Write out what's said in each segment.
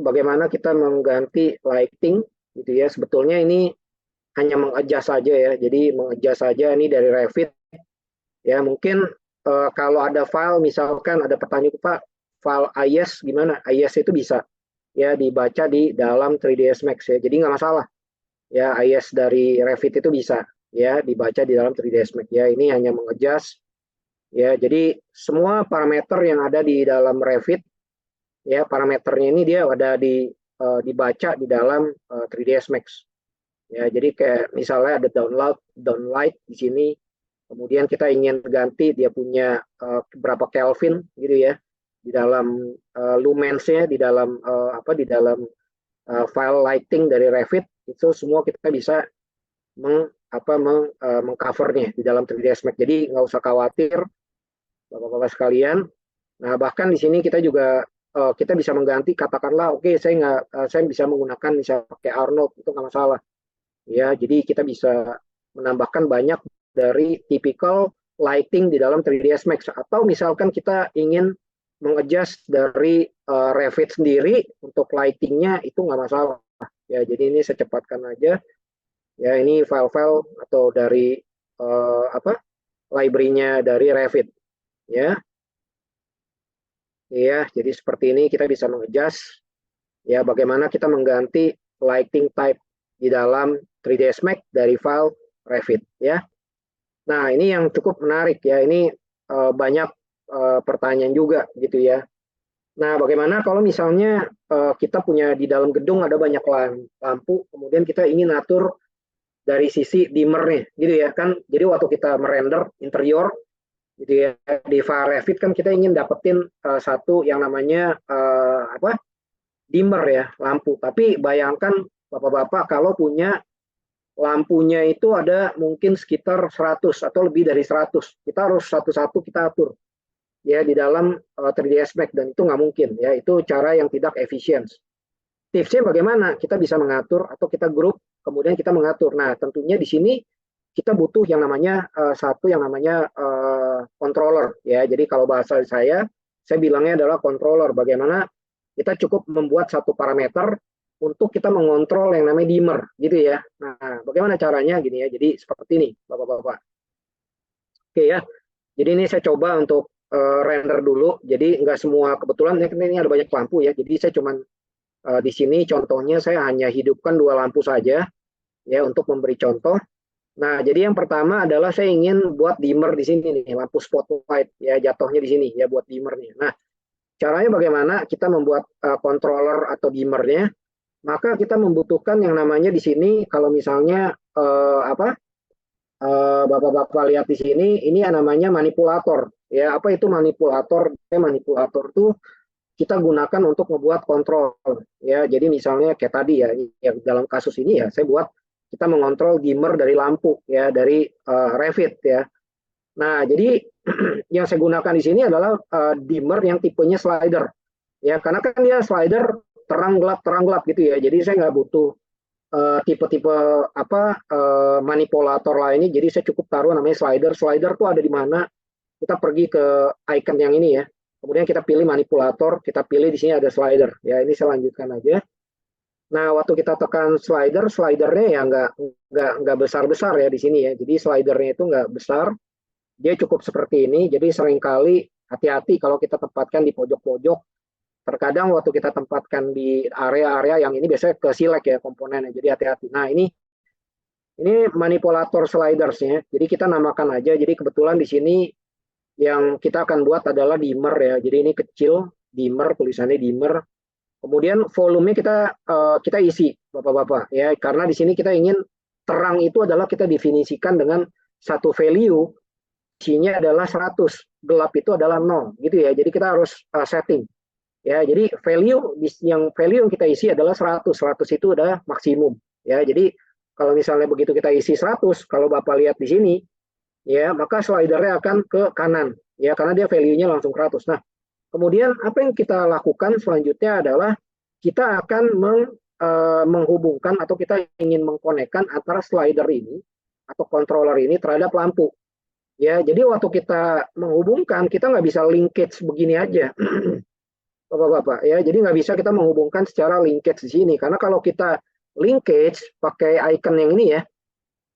bagaimana kita mengganti lighting gitu ya. Sebetulnya ini hanya mengadjust saja ya. Jadi mengadjust saja ini dari Revit ya. Mungkin kalau ada file misalkan ada pertanyaan Pak, file IS gimana? IS itu bisa ya dibaca di dalam 3ds Max ya. Jadi nggak masalah. Ya IS dari Revit itu bisa ya dibaca di dalam 3ds Max ya. Ini hanya mengadjust ya. Jadi semua parameter yang ada di dalam Revit ya, parameternya ini dia ada dibaca di dalam 3ds Max. Ya, jadi kayak misalnya ada downlight di sini, kemudian kita ingin ganti dia punya berapa Kelvin gitu ya di dalam lumensnya, di dalam di dalam file lighting dari Revit itu semua kita bisa mengcovernya di dalam 3ds Max. Jadi nggak usah khawatir bapak-bapak sekalian. Nah, bahkan di sini kita juga kita bisa mengganti, katakanlah oke, saya bisa menggunakan misalnya pakai Arnold, itu nggak masalah ya. Jadi kita bisa menambahkan banyak dari typical lighting di dalam 3ds Max, atau misalkan kita ingin mengadjust dari Revit sendiri untuk lightingnya, itu nggak masalah ya. Jadi ini saya cepatkan aja ya, ini file-file atau dari library-nya dari Revit ya. Ya, jadi seperti ini kita bisa mengadjust ya bagaimana kita mengganti lighting type di dalam 3ds Max dari file Revit ya. Nah, ini yang cukup menarik ya. Ini banyak pertanyaan juga gitu ya. Nah, bagaimana kalau misalnya kita punya di dalam gedung ada banyak lampu, kemudian kita ingin atur dari sisi dimmernya gitu ya kan. Jadi waktu kita merender interior gitu ya di file Revit kan kita ingin dapetin satu yang namanya dimmer ya, lampu. Tapi bayangkan bapak-bapak kalau punya lampunya itu ada mungkin sekitar 100 atau lebih dari 100. Kita harus satu-satu kita atur ya di dalam 3ds Max, dan itu nggak mungkin ya. Itu cara yang tidak efisien. Tipsnya bagaimana? Kita bisa mengatur atau kita grup, kemudian kita mengatur. Nah, tentunya di sini kita butuh yang namanya satu yang namanya controller ya. Jadi kalau bahasa saya bilangnya adalah controller. Bagaimana kita cukup membuat satu parameter untuk kita mengontrol yang namanya dimmer gitu ya. Nah, bagaimana caranya gini ya. Jadi seperti ini, Bapak-bapak. Oke ya. Jadi ini saya coba untuk render dulu. Jadi nggak semua, kebetulan ini ada banyak lampu ya. Jadi saya cuman di sini contohnya saya hanya hidupkan 2 lampu saja ya untuk memberi contoh. Nah, jadi yang pertama adalah saya ingin buat dimmer di sini nih, lampu spotlight ya, jatuhnya di sini ya buat dimmernya. Nah, caranya bagaimana kita membuat controller atau dimmernya? Maka kita membutuhkan yang namanya di sini, kalau misalnya bapak-bapak lihat di sini, ini yang namanya manipulator. Ya, apa itu manipulator? Manipulator tuh kita gunakan untuk membuat kontrol. Ya, jadi misalnya kayak tadi ya, yang dalam kasus ini ya, saya buat kita mengontrol dimmer dari lampu ya, dari Revit ya. Nah, jadi yang saya gunakan di sini adalah dimmer yang tipenya slider. Ya, karena kan dia slider terang gelap gitu ya. Jadi saya nggak butuh tipe-tipe manipulator lainnya. Jadi saya cukup taruh namanya slider. Slider tuh ada di mana? Kita pergi ke icon yang ini ya. Kemudian kita pilih manipulator, kita pilih di sini ada slider. Ya, ini saya lanjutkan aja. Nah, waktu kita tekan slider, slidernya ya nggak besar-besar ya di sini ya. Jadi slidernya itu nggak besar, dia cukup seperti ini. Jadi seringkali hati-hati kalau kita tempatkan di pojok-pojok. Terkadang waktu kita tempatkan di area-area yang ini biasanya ke select ya komponennya. Jadi hati-hati. Nah, ini manipulator slidersnya. Jadi kita namakan aja. Jadi kebetulan di sini yang kita akan buat adalah dimmer ya. Jadi ini kecil, dimmer, tulisannya dimmer. Kemudian volumenya kita isi, Bapak-bapak ya. Karena di sini kita ingin terang itu adalah kita definisikan dengan satu value, isinya adalah 100, gelap itu adalah 0 gitu ya. Jadi kita harus setting. Ya, jadi value yang kita isi adalah 100. 100 itu udah maksimum ya. Jadi kalau misalnya begitu kita isi 100, kalau Bapak lihat di sini ya, maka slidernya akan ke kanan ya, karena dia value-nya langsung 100. Nah, kemudian apa yang kita lakukan selanjutnya adalah kita akan menghubungkan atau kita ingin mengkonekkan antara slider ini atau controller ini terhadap lampu. Ya, jadi waktu kita menghubungkan kita nggak bisa linkage begini aja. Bapak-bapak ya. Jadi nggak bisa kita menghubungkan secara linkage di sini, karena kalau kita linkage pakai icon yang ini ya,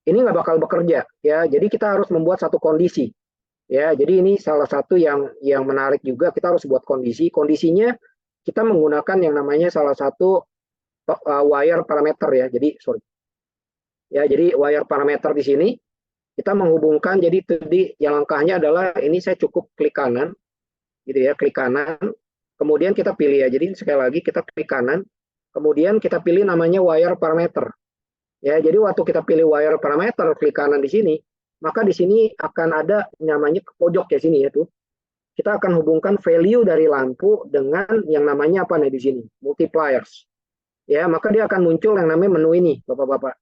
ini nggak bakal bekerja ya. Jadi kita harus membuat satu kondisi ya. Jadi ini salah satu yang menarik juga, kita harus buat kondisi. Kondisinya kita menggunakan yang namanya salah satu wire parameter ya. Jadi sorry ya, jadi wire parameter di sini kita menghubungkan. Jadi tadi yang langkahnya adalah ini saya cukup klik kanan gitu ya, klik kanan, kemudian kita pilih ya. Jadi sekali lagi kita klik kanan, kemudian kita pilih namanya wire parameter ya. Jadi waktu kita pilih wire parameter, klik kanan di sini, maka di sini akan ada namanya ke pojok ya sini ya tuh. Kita akan hubungkan value dari lampu dengan yang namanya apa nih di sini, multipliers ya. Maka dia akan muncul yang namanya menu ini Bapak-bapak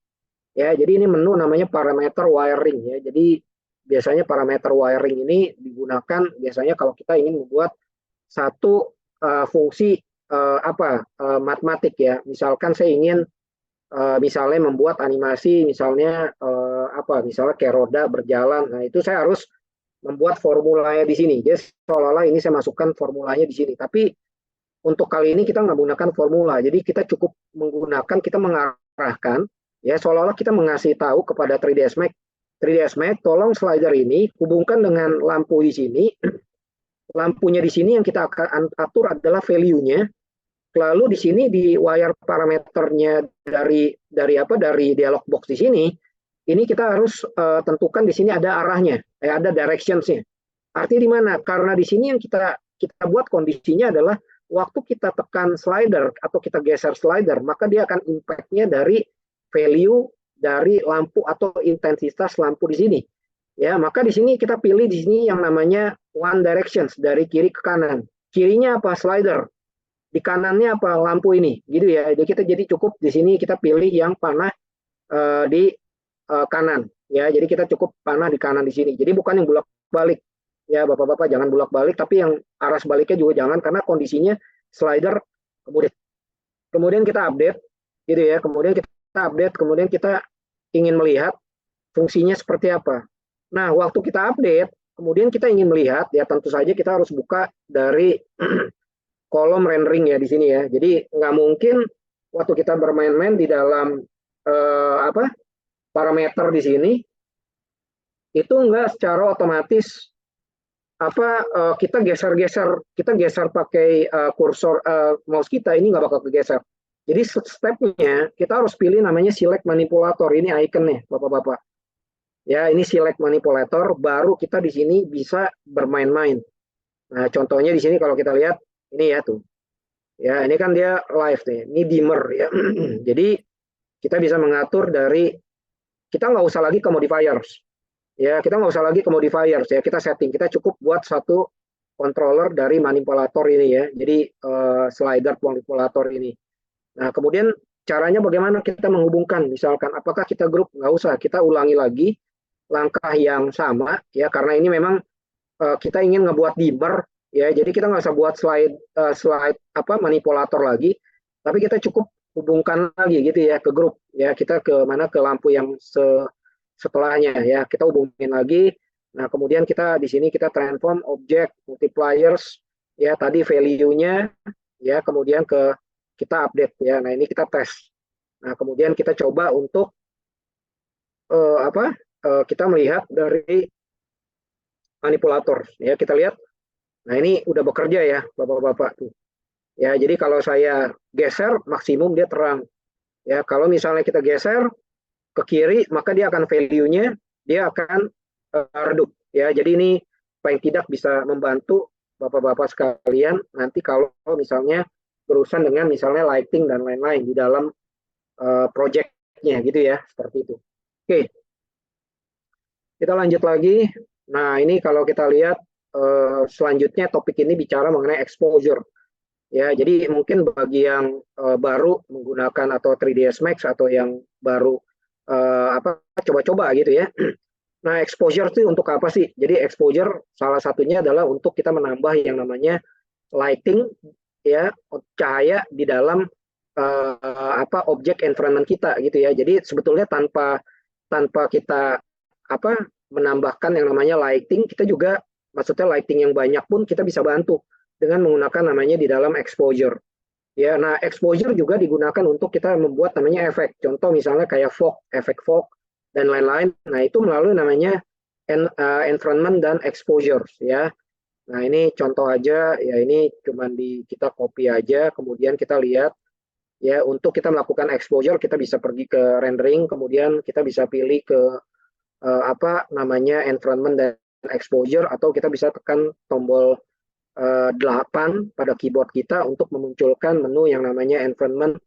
ya. Jadi ini menu namanya parameter wiring ya. Jadi biasanya parameter wiring ini digunakan biasanya kalau kita ingin membuat satu fungsi matematik ya. Misalkan saya ingin misalnya membuat animasi, misalnya misalnya kayak roda berjalan. Nah itu saya harus membuat formulanya di sini. Jadi seolah-olah ini saya masukkan formulanya di sini. Tapi untuk kali ini kita nggak menggunakan formula. Jadi kita cukup menggunakan, kita mengarahkan ya, seolah-olah kita mengasih tahu kepada 3ds Max, 3ds Max tolong slider ini hubungkan dengan lampu di sini. Lampunya di sini yang kita akan atur adalah value-nya. Lalu di sini di wire parameternya dari dialog box di sini, ini kita harus tentukan di sini ada arahnya, ada directions-nya. Artinya di mana? Karena di sini yang kita buat kondisinya adalah waktu kita tekan slider atau kita geser slider, maka dia akan impact-nya dari value dari lampu atau intensitas lampu di sini. Ya, maka di sini kita pilih di sini yang namanya one directions dari kiri ke kanan. Kirinya apa? Slider. Di kanannya apa? Lampu ini. Gitu ya. Jadi kita cukup di sini kita pilih yang panah di kanan. Ya, jadi kita cukup panah di kanan di sini. Jadi bukan yang bolak-balik. Ya, Bapak-bapak jangan bolak-balik, tapi yang arah sebaliknya juga jangan, karena kondisinya slider kemudian kita update gitu ya. Kemudian kita update, kemudian kita ingin melihat fungsinya seperti apa. Nah, waktu kita update, kemudian kita ingin melihat, ya tentu saja kita harus buka dari kolom rendering ya di sini ya. Jadi nggak mungkin waktu kita bermain-main di dalam parameter di sini, itu nggak secara otomatis kita geser pakai kursor mouse kita, ini nggak bakal kegeser. Jadi stepnya kita harus pilih namanya select manipulator. Ini ikonnya Bapak-bapak. Ya, ini select manipulator, baru kita di sini bisa bermain-main. Nah, contohnya di sini kalau kita lihat ini ya tuh. Ya, ini kan dia live nih. Ini dimmer ya. Jadi kita bisa mengatur dari, kita nggak usah lagi ke modifiers. Ya, kita nggak usah lagi ke modifiers ya. Kita setting, kita cukup buat satu controller dari manipulator ini ya. Jadi slider manipulator ini. Nah, kemudian caranya bagaimana kita menghubungkan? Misalkan apakah kita grup? Nggak usah, kita ulangi lagi langkah yang sama ya, karena ini memang kita ingin ngebuat dimmer ya. Jadi kita nggak usah buat slide manipulator lagi, tapi kita cukup hubungkan lagi gitu ya ke grup ya. Kita ke mana, ke lampu yang setelahnya ya, kita hubungin lagi. Nah, kemudian kita di sini kita transform object multipliers ya, tadi value-nya ya, kemudian kita update ya. Nah, ini kita tes. Nah, kemudian kita coba untuk kita melihat dari manipulator ya. Kita lihat. Nah, ini udah bekerja ya, Bapak-bapak tuh. Ya, jadi kalau saya geser maksimum dia terang. Ya, kalau misalnya kita geser ke kiri, maka dia akan value-nya dia akan redup ya. Jadi ini paling tidak bisa membantu Bapak-bapak sekalian nanti kalau misalnya berurusan dengan misalnya lighting dan lain-lain di dalam project-nya gitu ya, seperti itu. Oke. Kita lanjut lagi. Nah, ini kalau kita lihat selanjutnya topik ini bicara mengenai exposure. Ya, jadi mungkin bagi yang baru menggunakan atau 3ds Max atau yang baru coba-coba gitu ya. Nah, exposure itu untuk apa sih? Jadi exposure salah satunya adalah untuk kita menambah yang namanya lighting ya, cahaya di dalam objek environment kita gitu ya. Jadi sebetulnya tanpa kita menambahkan yang namanya lighting, kita juga maksudnya lighting yang banyak pun kita bisa bantu dengan menggunakan namanya di dalam exposure. Ya, nah exposure juga digunakan untuk kita membuat namanya efek. Contoh misalnya kayak fog, efek fog dan lain-lain. Nah, itu melalui namanya environment dan exposure ya. Nah, ini contoh aja ya, ini cuman kita copy aja, kemudian kita lihat ya, untuk kita melakukan exposure kita bisa pergi ke rendering, kemudian kita bisa pilih ke apa namanya environment dan exposure, atau kita bisa tekan tombol 8 pada keyboard kita untuk memunculkan menu yang namanya environment.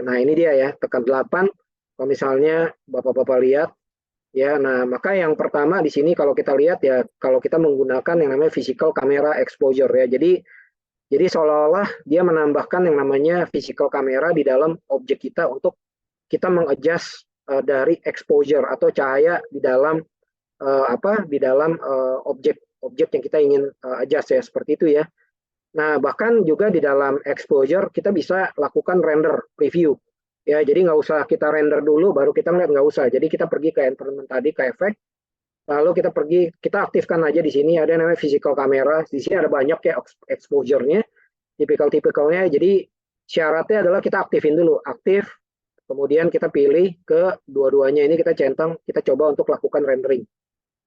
Nah, ini dia ya, tekan 8 kalau misalnya Bapak-bapak lihat ya. Nah, maka yang pertama di sini kalau kita lihat ya, kalau kita menggunakan yang namanya physical camera exposure ya. Jadi seolah-olah dia menambahkan yang namanya physical camera di dalam objek kita untuk kita mengadjust dari exposure atau cahaya di dalam di dalam objek yang kita ingin adjust ya, seperti itu ya. Nah, bahkan juga di dalam exposure kita bisa lakukan render preview ya. Jadi nggak usah kita render dulu baru kita lihat, nggak usah. Jadi kita pergi ke environment tadi, ke efek, lalu kita aktifkan aja. Di sini ada namanya physical camera. Di sini ada banyak ya exposure-nya, tipikal-tipikalnya. Jadi syaratnya adalah kita aktifin dulu, aktif, kemudian kita pilih ke dua-duanya ini, kita centang, kita coba untuk lakukan rendering.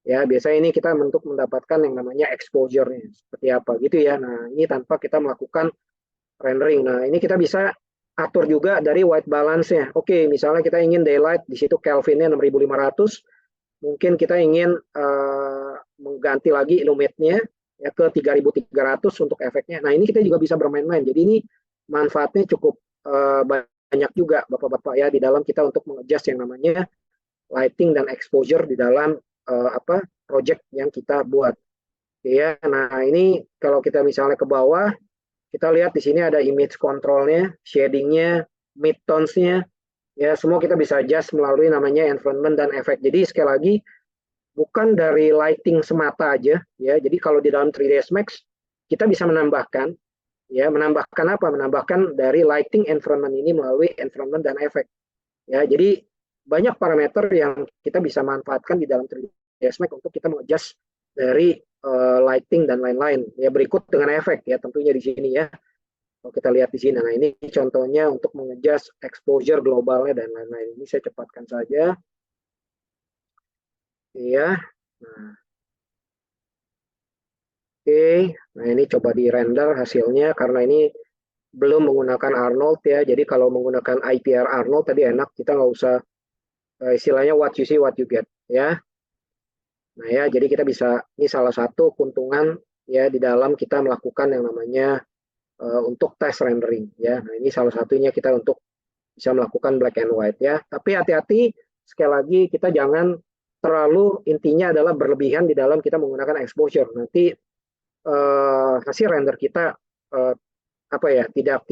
Ya, biasanya ini kita untuk mendapatkan yang namanya exposure-nya seperti apa gitu ya. Nah, ini tanpa kita melakukan rendering. Nah, ini kita bisa atur juga dari white balance-nya. Oke, misalnya kita ingin daylight, di situ Kelvin-nya 6500, mungkin kita ingin mengganti lagi illuminate-nya ya ke 3300 untuk efeknya. Nah, ini kita juga bisa bermain-main. Jadi ini manfaatnya cukup banyak juga Bapak-bapak ya, di dalam kita untuk mengadjust yang namanya lighting dan exposure di dalam project yang kita buat. Ya, nah ini kalau kita misalnya ke bawah, kita lihat di sini ada image control-nya, shading-nya, midtones-nya, ya semua kita bisa adjust melalui namanya environment dan efek. Jadi sekali lagi bukan dari lighting semata aja ya. Jadi kalau di dalam 3ds Max kita bisa menambahkan ya, menambahkan apa? Menambahkan dari lighting environment ini melalui environment dan efek. Ya, jadi banyak parameter yang kita bisa manfaatkan di dalam 3ds Max untuk kita mengadjust dari lighting dan lain-lain. Ya, berikut dengan efek ya, tentunya di sini ya. Kalau kita lihat di sini, nah ini contohnya untuk mengadjust exposure globalnya dan lain-lain. Ini saya cepatkan saja. Ya. Nah. Oke, nah ini coba di render hasilnya, karena ini belum menggunakan Arnold ya. Jadi kalau menggunakan IPR Arnold tadi enak, kita nggak usah istilahnya what you see what you get ya. Nah ya, jadi kita bisa, ini salah satu keuntungan ya di dalam kita melakukan yang namanya untuk tes rendering ya. Nah ini salah satunya kita untuk bisa melakukan black and white ya. Tapi hati-hati, sekali lagi kita jangan terlalu, intinya adalah berlebihan di dalam kita menggunakan exposure. Nanti hasil render kita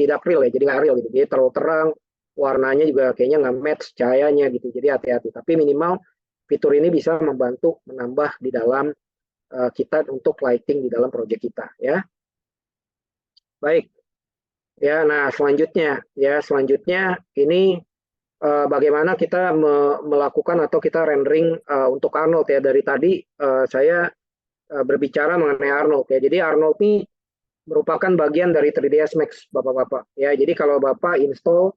tidak real ya, jadi nggak real gitu. Jadi terlalu terang, warnanya juga kayaknya nggak match cahayanya gitu. Jadi hati-hati. Tapi minimal fitur ini bisa membantu menambah di dalam kita untuk lighting di dalam project kita ya. Baik. Ya, nah selanjutnya ini bagaimana kita melakukan atau kita rendering untuk Arnold ya. Dari tadi saya berbicara mengenai Arnold ya. Jadi Arnold ini merupakan bagian dari 3ds Max Bapak-bapak ya. Jadi kalau Bapak install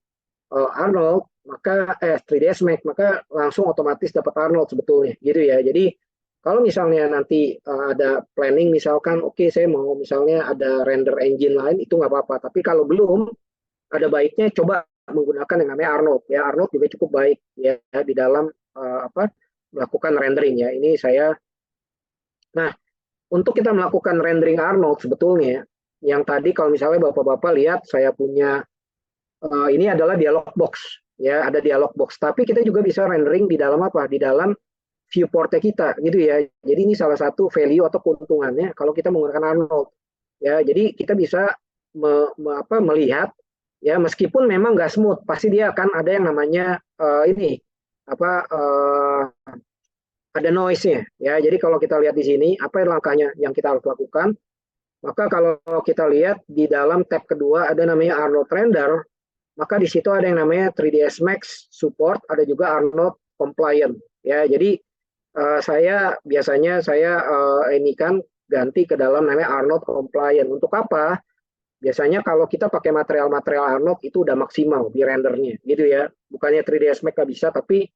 Arnold, maka 3ds Max, maka langsung otomatis dapat Arnold sebetulnya gitu ya. Jadi kalau misalnya nanti ada planning misalkan, oke, saya mau misalnya ada render engine lain, itu nggak apa-apa. Tapi kalau belum, ada baiknya coba menggunakan yang namanya Arnold ya. Arnold juga cukup baik ya di dalam melakukan rendering ya. Ini saya. Nah, untuk kita melakukan rendering Arnold sebetulnya, yang tadi kalau misalnya Bapak-bapak lihat saya punya ini adalah dialog box ya, ada dialog box. Tapi kita juga bisa rendering di dalam apa? Di dalam viewport kita gitu ya. Jadi ini salah satu value atau keuntungannya kalau kita menggunakan Arnold ya. Jadi kita bisa melihat ya, meskipun memang nggak smooth, pasti dia akan ada yang namanya ada noise-nya ya. Jadi kalau kita lihat di sini apa langkahnya yang kita harus lakukan, maka kalau kita lihat di dalam tab kedua ada namanya Arnold Render, maka di situ ada yang namanya 3ds Max Support, ada juga Arnold Compliant ya. Jadi saya biasanya ini kan ganti ke dalam namanya Arnold compliant. Untuk apa? Biasanya kalau kita pakai material-material Arnold itu udah maksimal di rendernya, gitu ya. Bukannya 3ds Max nggak bisa, tapi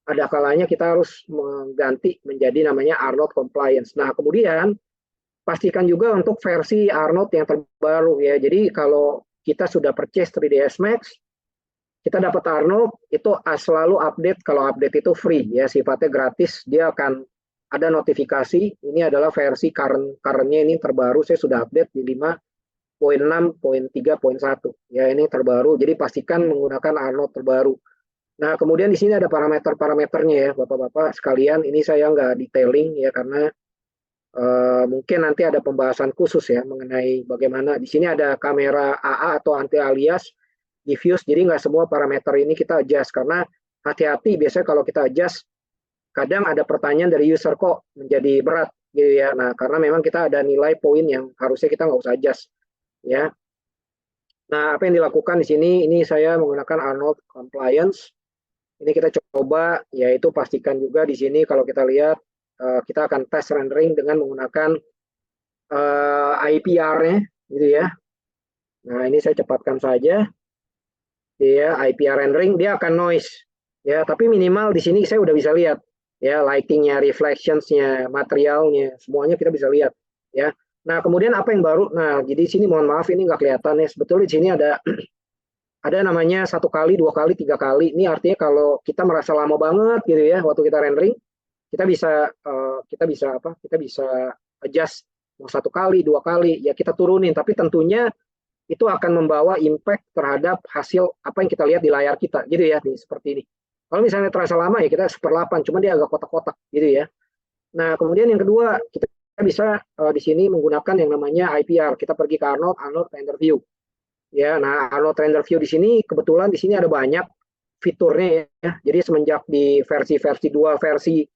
ada kalanya kita harus mengganti menjadi namanya Arnold compliance. Nah, kemudian pastikan juga untuk versi Arnold yang terbaru ya. Jadi kalau kita sudah purchase 3ds Max, kita dapat Arnold itu selalu update. Kalau update itu free ya, sifatnya gratis. Dia akan ada notifikasi. Ini adalah versi currentnya ini terbaru. Saya sudah update di 5.6.3.1 ya, ini terbaru. Jadi pastikan menggunakan Arnold terbaru. Nah, kemudian di sini ada parameter-parameternya ya, Bapak-bapak sekalian. Ini saya nggak detailing ya karena mungkin nanti ada pembahasan khusus ya mengenai bagaimana. Di sini ada kamera AA atau anti alias, diffuse. Jadi nggak semua parameter ini kita adjust karena hati-hati biasanya kalau kita adjust kadang ada pertanyaan dari user kok menjadi berat gitu ya. Nah, karena memang kita ada nilai poin yang harusnya kita nggak usah adjust ya. Nah, apa yang dilakukan di sini? Ini saya menggunakan Arnold compliance. Ini kita coba, yaitu pastikan juga di sini kalau kita lihat kita akan tes rendering dengan menggunakan IPR-nya, gitu ya. Nah, ini saya cepatkan saja. Ya, IPR rendering dia akan noise, ya. Tapi minimal di sini saya udah bisa lihat, ya, lighting-nya, reflections-nya, materialnya, semuanya kita bisa lihat, ya. Nah, kemudian apa yang baru? Nah, jadi sini mohon maaf ini nggak kelihatan ya. Sebetulnya di sini ada namanya 1 kali, 2 kali, 3 kali. Ini artinya kalau kita merasa lama banget gitu ya waktu kita rendering, kita bisa kita bisa adjust mau 1 kali, 2 kali ya kita turunin. Tapi tentunya itu akan membawa impact terhadap hasil apa yang kita lihat di layar kita gitu ya, nih seperti ini. Kalau misalnya terasa lama ya kita 1/8, cuma dia agak kotak-kotak gitu ya. Nah, kemudian yang kedua kita bisa di sini menggunakan yang namanya IPR. Kita pergi ke Arnold Render View. Ya, nah Arnold Render View di sini kebetulan di sini ada banyak fiturnya ya. Jadi semenjak di versi dua versi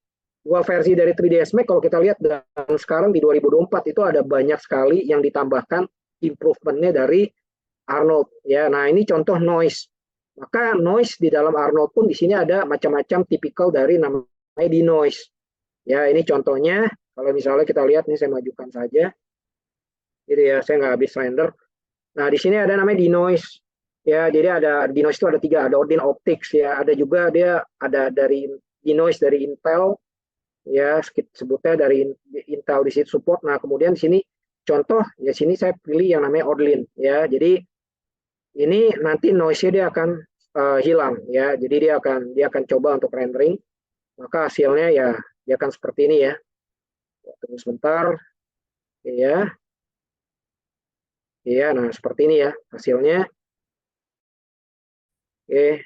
dari 3ds Max kalau kita lihat dan sekarang di 2024 itu ada banyak sekali yang ditambahkan improvementnya dari Arnold ya. Nah, ini contoh noise. Maka noise di dalam Arnold pun di sini ada macam-macam tipikal dari namanya denoise. Ya, ini contohnya kalau misalnya kita lihat nih saya majukan saja. Jadi ya saya nggak habis render. Nah, di sini ada namanya denoise. Ya, jadi ada denoise itu ada 3, ada Odin Optics ya, ada juga dia ada dari denoise dari Intel ya, sebutnya dari Intel di situ support. Nah, kemudian di sini contoh ya sini saya pilih yang namanya Odin ya. Jadi ini nanti noise-nya dia akan hilang ya. Jadi dia akan coba untuk rendering. Maka hasilnya ya dia akan seperti ini ya. Tunggu sebentar ya. Iya, nah seperti ini ya hasilnya. Oke.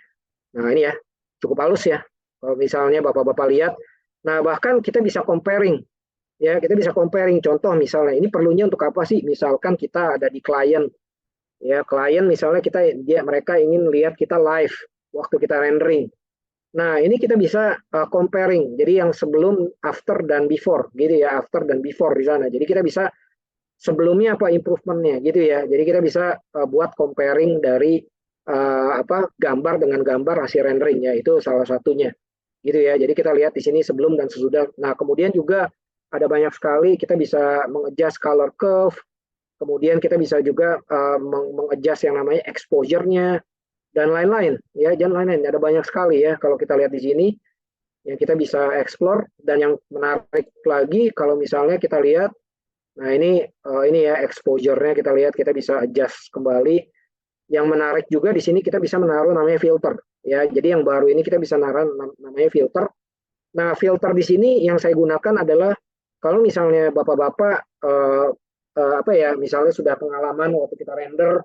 Nah, ini ya, cukup halus ya. Kalau misalnya Bapak-Bapak lihat. Nah, bahkan kita bisa comparing. Ya, kita bisa comparing. Contoh misalnya, ini perlunya untuk apa sih? Misalkan kita ada di klien. Ya, klien misalnya mereka ingin lihat kita live waktu kita rendering. Nah, ini kita bisa comparing. Jadi yang sebelum, after, dan before. Gitu ya, after dan before di sana. Jadi kita bisa sebelumnya apa improvementnya gitu ya. Jadi kita bisa buat comparing dari gambar dengan gambar hasil rendering ya, itu salah satunya gitu ya. Jadi kita lihat di sini sebelum dan sesudah. Nah, kemudian juga ada banyak sekali kita bisa mengadjust color curve, kemudian kita bisa juga mengadjust yang namanya exposure-nya dan lain-lain ya, dan lain-lain ada banyak sekali ya kalau kita lihat di sini yang kita bisa explore. Dan yang menarik lagi kalau misalnya kita lihat, nah ini ya exposure-nya kita lihat, kita bisa adjust kembali. Yang menarik juga di sini kita bisa menaruh namanya filter ya. Jadi yang baru ini kita bisa naruh namanya filter. Nah, filter di sini yang saya gunakan adalah kalau misalnya Bapak-bapak apa ya, misalnya sudah pengalaman waktu kita render,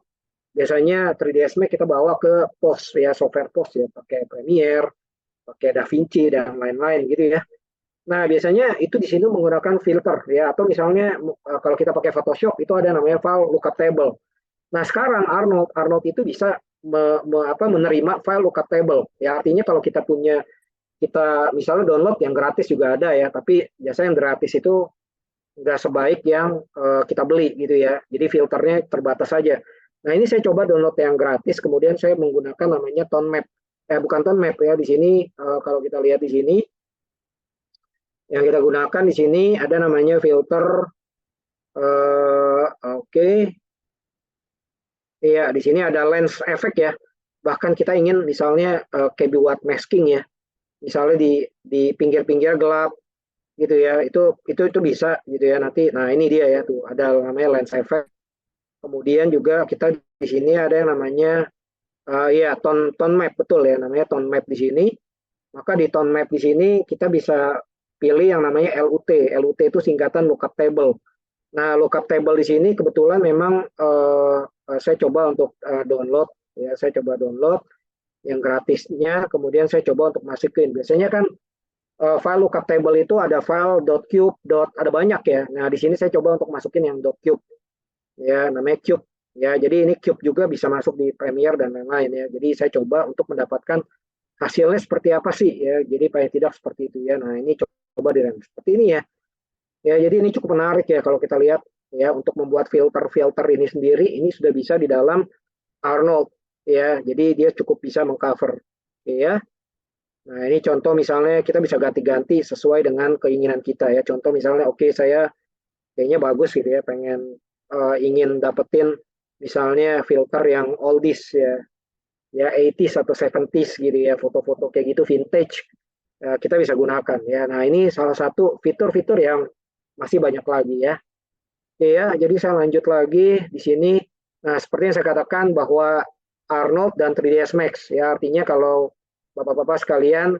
biasanya 3ds Max kita bawa ke post ya, software post ya, pakai Premiere, pakai DaVinci dan lain-lain gitu ya. Nah, biasanya itu di sini menggunakan filter ya, atau misalnya kalau kita pakai Photoshop itu ada namanya file lookup table. Nah, sekarang Arnold itu bisa menerima file lookup table. Ya, artinya kalau kita misalnya download yang gratis juga ada ya, tapi biasanya yang gratis itu nggak sebaik yang kita beli gitu ya. Jadi filternya terbatas saja. Nah, ini saya coba download yang gratis, kemudian saya menggunakan namanya tone map. Bukan tone map ya, di sini kalau kita lihat di sini yang kita gunakan di sini ada namanya filter Oke. Iya, di sini ada lens effect ya. Bahkan kita ingin misalnya kayak buat masking ya. Misalnya di pinggir-pinggir gelap gitu ya. Itu bisa gitu ya nanti. Nah, ini dia ya tuh ada namanya lens effect. Kemudian juga kita di sini ada yang namanya ya tone map, betul ya, namanya tone map di sini. Maka di tone map di sini kita bisa pilih yang namanya LUT. LUT itu singkatan lookup table. Nah, lookup table di sini kebetulan memang saya coba untuk download ya, saya coba download yang gratisnya, kemudian saya coba untuk masukin. Biasanya kan file lookup table itu ada file .cube, ada banyak ya. Nah, di sini saya coba untuk masukin yang .cube ya, namanya cube ya. Jadi ini cube juga bisa masuk di Premiere dan lain-lain ya. Jadi saya coba untuk mendapatkan hasilnya seperti apa sih ya. Jadi paling tidak seperti itu ya. Nah, ini coba direm seperti ini ya. Ya, jadi ini cukup menarik ya kalau kita lihat ya, untuk membuat filter-filter ini sendiri ini sudah bisa di dalam Arnold ya. Jadi dia cukup bisa mengcover ya. Nah, ini contoh misalnya kita bisa ganti-ganti sesuai dengan keinginan kita ya. Contoh misalnya oke, saya kayaknya bagus gitu ya, pengen ingin dapetin misalnya filter yang oldies ya. Ya 80s atau 70s gitu ya, foto-foto kayak gitu vintage kita bisa gunakan ya. Nah, ini salah satu fitur-fitur yang masih banyak lagi ya. Oke ya, jadi saya lanjut lagi di sini. Nah, seperti yang saya katakan bahwa Arnold dan 3ds Max ya, artinya kalau Bapak-bapak sekalian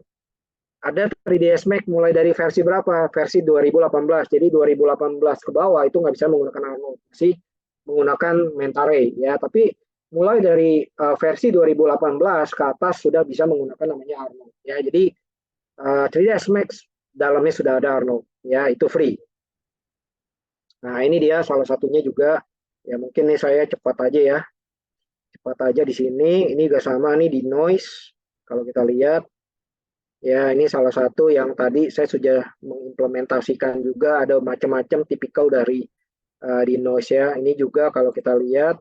ada 3ds Max mulai dari versi berapa? Versi 2018. Jadi 2018 ke bawah itu nggak bisa menggunakan Arnold, masih menggunakan Mentare ya. Tapi mulai dari versi 2018 ke atas sudah bisa menggunakan namanya Arnold ya. Jadi 3ds Max dalamnya sudah ada Arnold ya, itu free. Nah, ini dia salah satunya juga ya, mungkin nih saya cepat aja ya. Cepat aja di sini. Ini juga sama nih di noise. Kalau kita lihat ya, ini salah satu yang tadi saya sudah mengimplementasikan juga, ada macam-macam tipikal dari di noise ya. Ini juga kalau kita lihat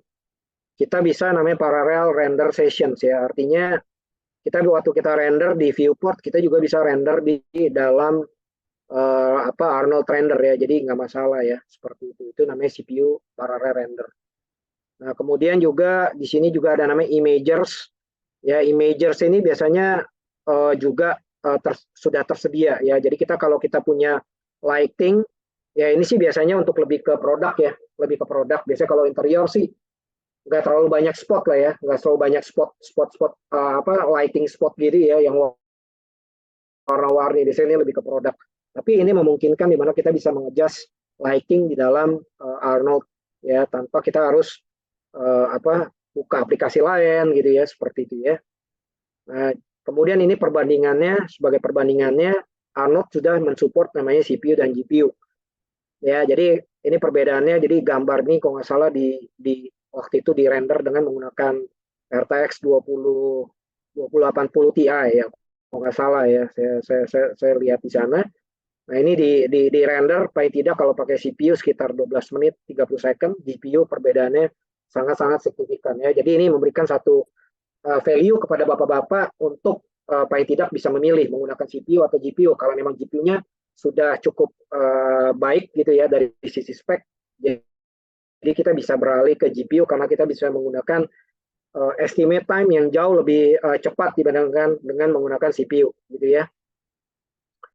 kita bisa namanya parallel render sessions ya. Artinya kita waktu kita render di viewport, kita juga bisa render di dalam Arnold render ya. Jadi nggak masalah ya seperti itu. Itu namanya CPU parallel render. Nah, kemudian juga di sini juga ada namanya imagers. Ya, imagers ini biasanya juga sudah tersedia ya. Jadi kita kalau kita punya lighting ya, ini sih biasanya untuk lebih ke produk ya, lebih ke produk. Biasanya kalau interior sih nggak terlalu banyak spot lah ya, nggak terlalu banyak spot lighting spot gitu ya yang warna-warni. Biasanya ini lebih ke produk. Tapi ini memungkinkan di mana kita bisa mengadjust lighting di dalam Arnold ya, tanpa kita harus buka aplikasi lain gitu ya, seperti itu ya. Nah, kemudian ini perbandingannya, sebagai perbandingannya Arnold sudah mensupport namanya CPU dan GPU. Ya, jadi ini perbedaannya. Jadi gambar ini kalau nggak salah di waktu itu di render dengan menggunakan RTX 2080 Ti ya, kalau nggak salah ya. Saya lihat di sana. Nah, ini di render paling tidak kalau pakai CPU sekitar 12 menit 30 second, GPU perbedaannya sangat-sangat signifikan ya. Jadi ini memberikan satu value kepada bapak-bapak untuk paling tidak bisa memilih menggunakan CPU atau GPU. Kalau memang GPU-nya sudah cukup baik gitu ya dari sisi spek, jadi kita bisa beralih ke GPU karena kita bisa menggunakan estimate time yang jauh lebih cepat dibandingkan dengan menggunakan CPU gitu ya.